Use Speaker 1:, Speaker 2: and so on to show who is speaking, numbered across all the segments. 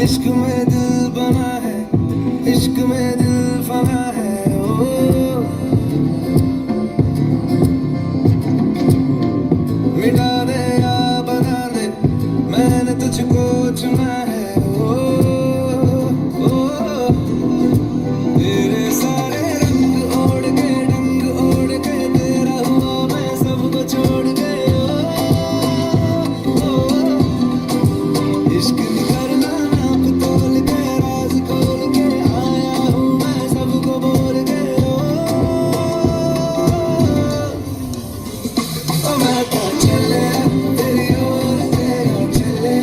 Speaker 1: इश्क में दिल बना है, इश्क में दिल फना है। ओ मिटा दे या बना दे, मैंने तुझको चुना है। ओ तेरे सारे रंग ओढ़ के, डंग ओढ़ के, तेरा हुआ मैं सबको छोड़ के। इश्क भी करना नाप तोल के, राज खोल के, आया हूँ मैं सबको बोल के। ओ मैं तो चले तेरी ओर, तेरा चले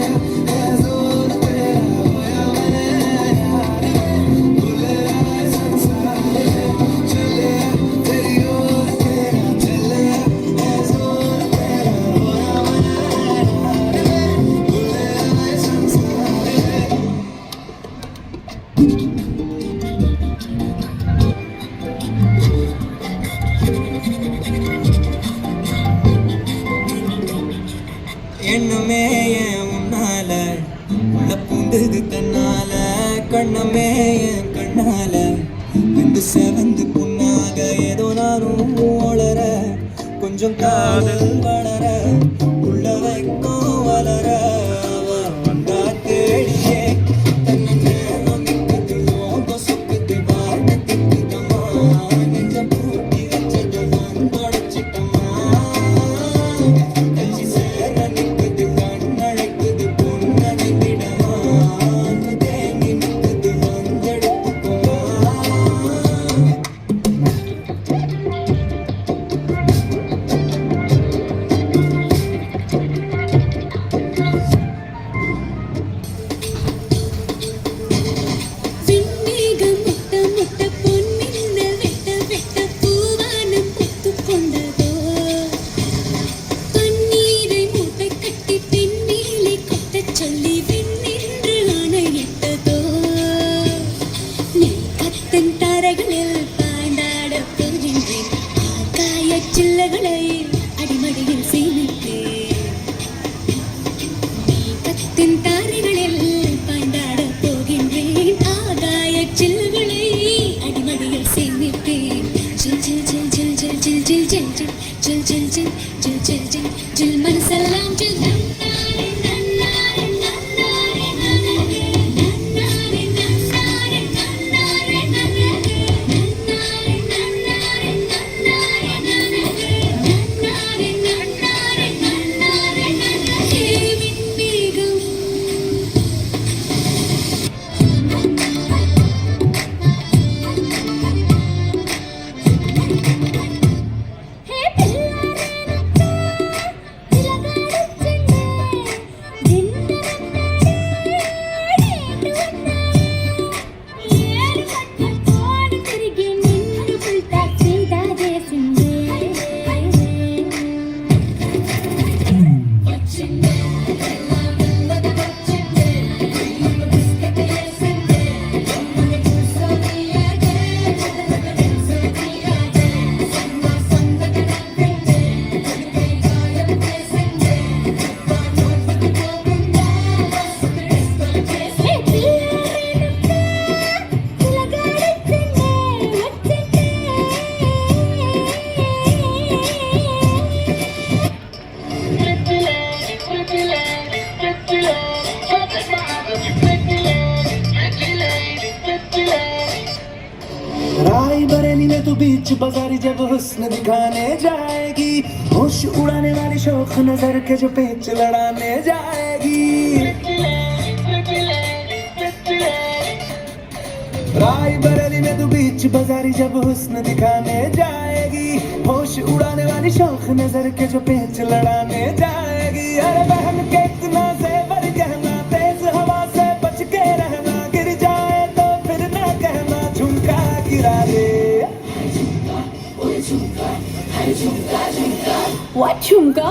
Speaker 1: है जोर तेरा, होया मैंने यार, भूले आए संसार। चले तेरी ओर, तेरा चले है जोर तेरा, होया मैंने यार, भूले आए संसार। எண்ணமே என் உன்னால உள்ள பூந்தது தன்னால, கண்ணமே என் கண்ணால வந்து செவந்து புண்ணாக, ஏதோ நானும் வளர, கொஞ்சம் காதல் வளர, உள்ள வைக்கும் வளர, அவ வந்தா தேடியே தன்னை நேரம் நிற்குதுவோ, கொசுக்குது வாழ்ந்து திக்குதம்மா, நெஞ்சம் பூட்டி வச்சது வந்தொடைச்சிட்டம்மா. கட்சி சேர நிற்குது கண்ணழைக்குது பொன்னடைந்திடமா, தேங்கி நிற்குது வந்தெடுத்துக்கோமா.
Speaker 2: விண்ணேகம் முட்ட முட்ட பொன்மின்னல் வெட்ட வெட்ட பூவானம் பூத்துக் கொண்டதோ, பன்னீரை மூட்டை கட்டி பெண்ணீலை கொட்டச் சொல்லி விண்ணென்று ஆணையிட்டதோ, நீக்கத்தன் தாரைகளில் பாய்ந்தாடப் போகின்றேன், ஆகாயச் சில்லைகளை அடிமடியில் சேமித்தேன். நீக்கத்தின் தாரைகளில் பாய்ந்தாடப் போகின்றேன், ஆகாயச் சில்லுகளை அடிமடியில் சேமிப்பேன். ஜில் ஜில் ஜில் ஜில் ஜில் ஜில் ஜில் ஜில் ஜில் ஜில் ஜில் ஜில் ஜில் ஜில் ஜில் ஜில் மனசெல்லாம் ஜில். நன்னாரே நன்னாரே நன்னாரே நன்னாரே நன்னாரே நன்னாரே நன்னாரே நன்னாரே நன்னாரே நன்னாரே நன்னாரே நன்னாரே நன்னாரே நன்னாரே நன்னாரே விண்மேகம். ஹே பில்லாரே நச்சே திலகாடுச்சென்னே, தின்னரன்னடே ஏடு வந்தாயே, ஏறு பட்ட கோடு తిరిగి నిన్ను పుల్టా సీదా చేసిందే. వచ్చిందే ఎల్లవెల్లగా వచ్చిందే, నిన్ను బిస్కెట్ వేసిందే, నిన్ను కూసోనియాదే, కూసోనియాదే, సన్న సన్నగా నవ్విందే, నన్నే గాయం చేసిందే, నోటికి పోకుండా డిస్కో చేసి. హే పిల్లారే నచ్చే తిలగాడుచ్చే వచ్చిందే.
Speaker 1: राय बरेली में तू बीच बाजारी जब हुस्न दिखाने जाएगी, होश उड़ाने वाली शौक नजर के जो पेच लड़ाने जाएगी। राय बरेली में तू बीच बाजारी जब हुस्न दिखाने जाएगी, होश उड़ाने वाली शौक नजर के जो पेच लड़ाने जाएगी। अरे बहन के इतना जेवर गहना, तेज हवा से बच के रहना, गिर जाए तो फिर ना कहना झुमका गिरा दे।
Speaker 2: What झुमका?